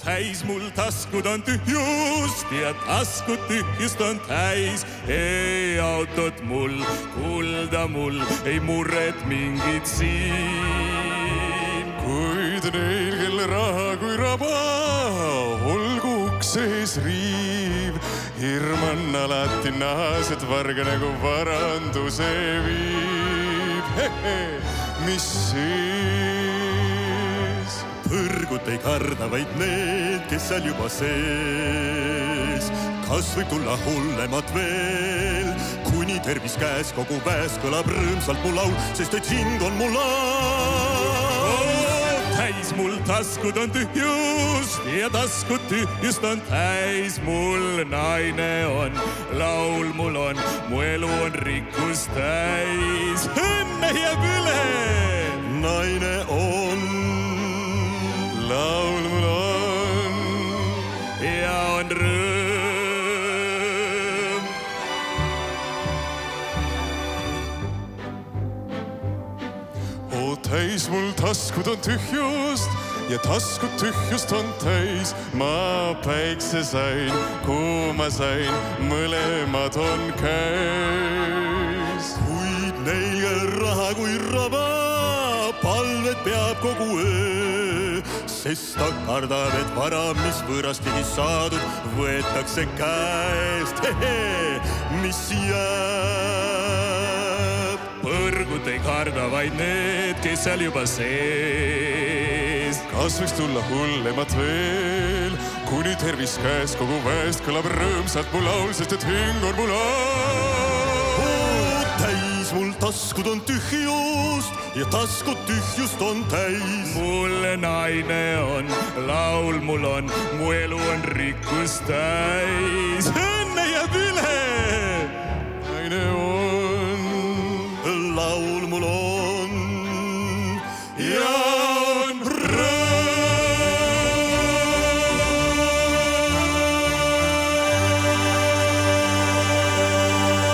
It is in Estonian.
täis, mul taskud on tühjust ja taskud tühjust on täis. Ei autot mul, kulda mul, ei murret mingit siin. Kuid neil, kel raha kui raba, olgu ukses riiv. Hirm on alati nahas, et varga nagu varanduse viib. Mis siis? Põrgut ei karda vaid need, kes seal juba sees. Kas võib tulla hullemat veel? Kuni tervis käes kogu väes kõlab rõõmsalt mu laul, sest et hing on mu laul. Täis mul taskud on tühjust ja taskud tühjust on täis. Mul naine on, laul mul on, mu elu on rikkust täis. Õnne jääb üle, naine on, laul mul on ja on rõõm. Täis mul taskud on tühjust ja taskud tühjust on täis. Ma päikse sain, kuuma sain, mõlemad on käes. Kuid neil raha kui raba, palved peab kogu öö, sest ta kardab, et vara, mis võõrastigi saadud, võetakse käest. Mis jääb? Põrgut ei karda vaid need, kes seal juba sees. Kas võiks tulla hullemat veel? Kuni tervis käes kogu väest kõlab rõõmsalt mu laul, sest et hing on mu laul. Täis mul taskud on tühjust ja taskud tühjust on täis. Mul naine on, laul mul on, mu elu on rikkust täis. Õnne jääb üle,